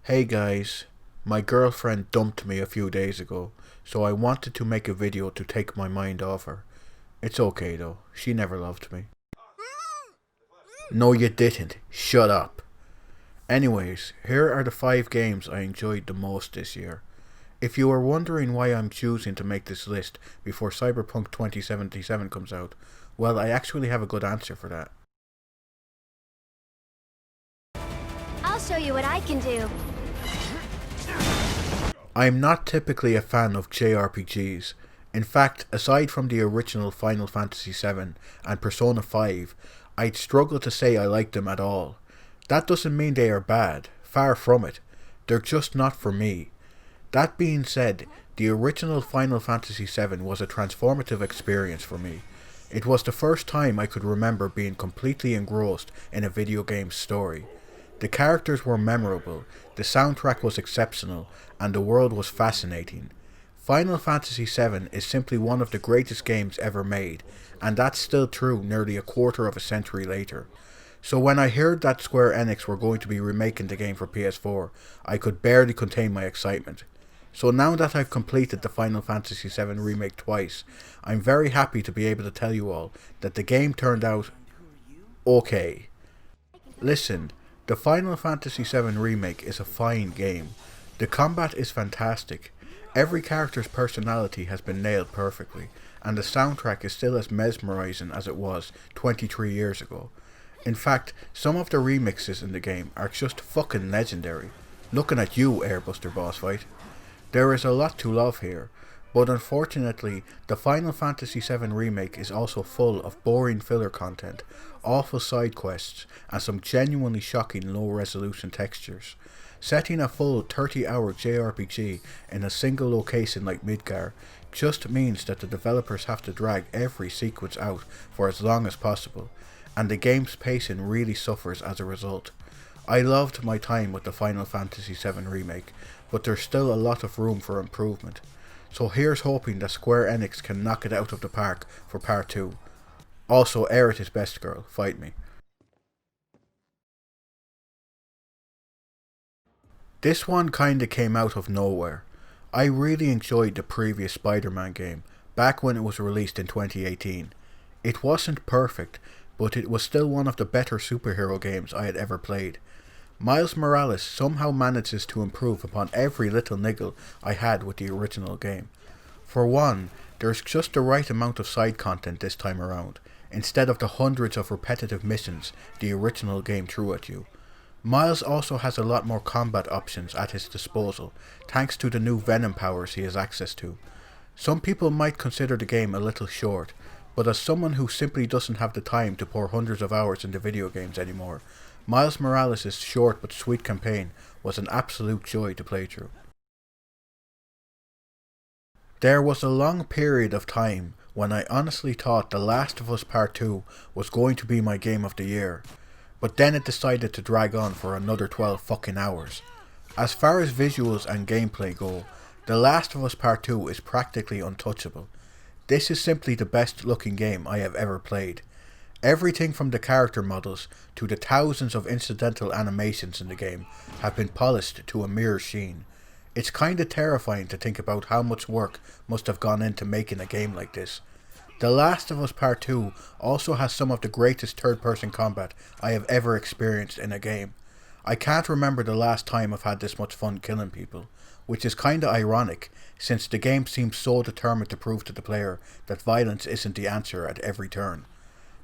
Hey guys, my girlfriend dumped me a few days ago, so I wanted to make a video to take my mind off her. It's okay though, she never loved me. No you didn't, shut up. Anyways, here are the 5 games I enjoyed the most this year. If you are wondering why I'm choosing to make this list before Cyberpunk 2077 comes out, well I actually have a good answer for that. I'll show you what I can do. I am not typically a fan of JRPGs. In fact, aside from the original Final Fantasy VII and Persona 5, I'd struggle to say I like them at all. That doesn't mean they are bad, far from it. They're just not for me. That being said, the original Final Fantasy VII was a transformative experience for me. It was the first time I could remember being completely engrossed in a video game's story. The characters were memorable, the soundtrack was exceptional, and the world was fascinating. Final Fantasy VII is simply one of the greatest games ever made, and that's still true nearly a quarter of a century later. So when I heard that Square Enix were going to be remaking the game for PS4, I could barely contain my excitement. So now that I've completed the Final Fantasy VII Remake twice, I'm very happy to be able to tell you all that the game turned out okay. Listen, the Final Fantasy VII Remake is a fine game. The combat is fantastic. Every character's personality has been nailed perfectly, and the soundtrack is still as mesmerizing as it was 23 years ago. In fact, some of the remixes in the game are just fucking legendary. Looking at you, Airbuster Boss Fight. There is a lot to love here, but unfortunately, the Final Fantasy VII Remake is also full of boring filler content, awful side quests, and some genuinely shocking low resolution textures. Setting a full 30-hour JRPG in a single location like Midgar just means that the developers have to drag every sequence out for as long as possible, and the game's pacing really suffers as a result. I loved my time with the Final Fantasy VII Remake, but there's still a lot of room for improvement. So here's hoping that Square Enix can knock it out of the park for part 2. Also, Aerith is best girl, fight me. This one kinda came out of nowhere. I really enjoyed the previous SpiderMan game, back when it was released in 2018. It wasn't perfect, but it was still one of the better superhero games I had ever played. Miles Morales somehow manages to improve upon every little niggle I had with the original game. For one, there's just the right amount of side content this time around, instead of the hundreds of repetitive missions the original game threw at you. Miles also has a lot more combat options at his disposal, thanks to the new Venom powers he has access to. Some people might consider the game a little short, but as someone who simply doesn't have the time to pour hundreds of hours into video games anymore, Miles Morales' short but sweet campaign was an absolute joy to play through. There was a long period of time when I honestly thought The Last of Us Part 2 was going to be my game of the year, but then it decided to drag on for another 12 fucking hours. As far as visuals and gameplay go, The Last of Us Part 2 is practically untouchable. This is simply the best looking game I have ever played. Everything from the character models to the thousands of incidental animations in the game have been polished to a mere sheen. It's kinda terrifying to think about how much work must have gone into making a game like this. The Last of Us Part 2 also has some of the greatest third-person combat I have ever experienced in a game. I can't remember the last time I've had this much fun killing people, which is kinda ironic since the game seems so determined to prove to the player that violence isn't the answer at every turn.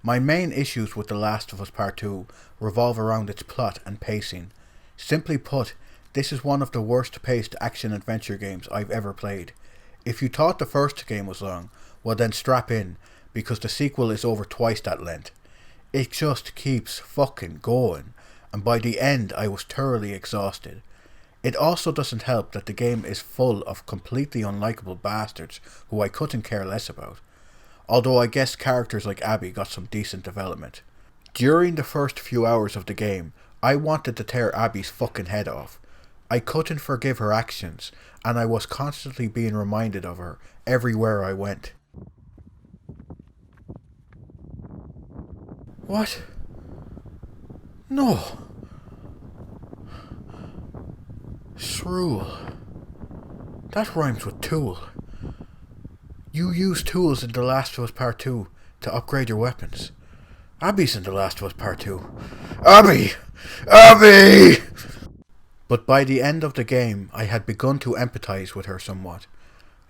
My main issues with The Last of Us Part 2 revolve around its plot and pacing. Simply put, this is one of the worst paced action-adventure games I've ever played. If you thought the first game was long, well then strap in, because the sequel is over twice that length. It just keeps fucking going, and by the end I was thoroughly exhausted. It also doesn't help that the game is full of completely unlikable bastards who I couldn't care less about. Although I guess characters like Abby got some decent development. During the first few hours of the game, I wanted to tear Abby's fucking head off. I couldn't forgive her actions, and I was constantly being reminded of her everywhere I went. What? No. Srule. That rhymes with tool. You use tools in The Last of Us Part 2 to upgrade your weapons. Abby's in The Last of Us Part 2. Abby! Abby! But by the end of the game, I had begun to empathise with her somewhat.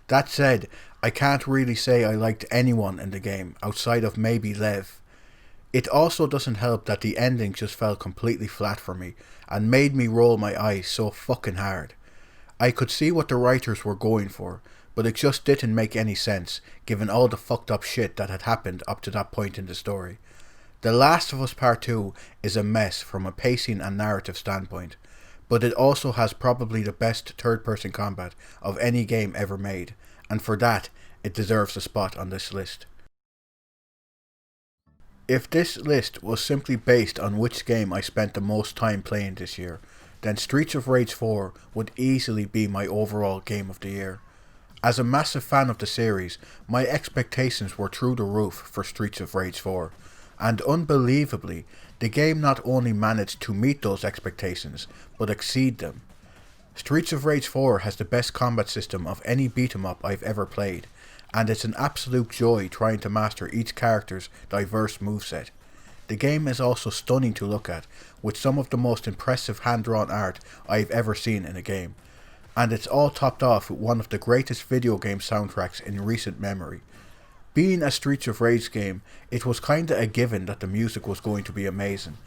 That said, I can't really say I liked anyone in the game, outside of maybe Lev. It also doesn't help that the ending just fell completely flat for me, and made me roll my eyes so fucking hard. I could see what the writers were going for, but it just didn't make any sense, given all the fucked up shit that had happened up to that point in the story. The Last of Us Part 2 is a mess from a pacing and narrative standpoint, but it also has probably the best third-person combat of any game ever made, and for that, it deserves a spot on this list. If this list was simply based on which game I spent the most time playing this year, then Streets of Rage 4 would easily be my overall game of the year. As a massive fan of the series, my expectations were through the roof for Streets of Rage 4, and unbelievably, the game not only managed to meet those expectations, but exceed them. Streets of Rage 4 has the best combat system of any beat 'em up I've ever played, and it's an absolute joy trying to master each character's diverse moveset. The game is also stunning to look at, with some of the most impressive hand-drawn art I've ever seen in a game, and it's all topped off with one of the greatest video game soundtracks in recent memory. Being a Streets of Rage game, it was kinda a given that the music was going to be amazing,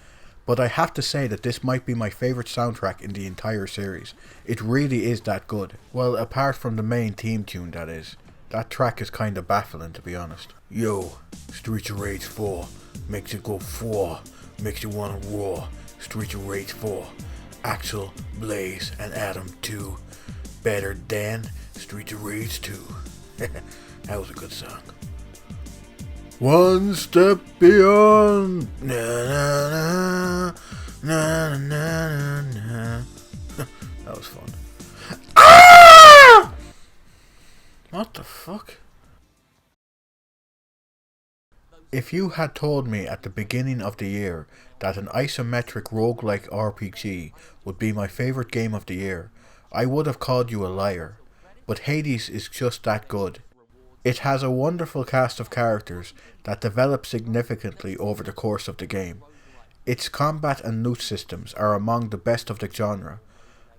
but I have to say that this might be my favourite soundtrack in the entire series. It really is that good. Well, apart from the main theme tune, that is. That track is kinda baffling, to be honest. Yo, Streets of Rage 4 makes it go 4, makes you wanna roar. Streets of Rage 4, Axel, Blaze, and Adam 2. Better than Streets of Rage 2. That was a good song. One step beyond. Na na na na na na. That was fun. Ah! What the fuck? If you had told me at the beginning of the year that an isometric roguelike RPG would be my favourite game of the year, I would have called you a liar. But Hades is just that good. It has a wonderful cast of characters that develop significantly over the course of the game. Its combat and loot systems are among the best of the genre,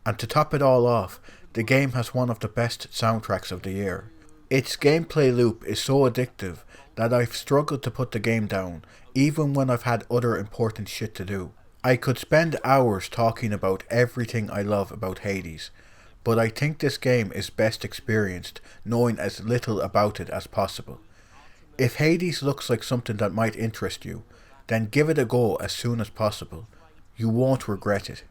and to top it all off, the game has one of the best soundtracks of the year. Its gameplay loop is so addictive that I've struggled to put the game down, even when I've had other important shit to do. I could spend hours talking about everything I love about Hades, but I think this game is best experienced knowing as little about it as possible. If Hades looks like something that might interest you, then give it a go as soon as possible. You won't regret it.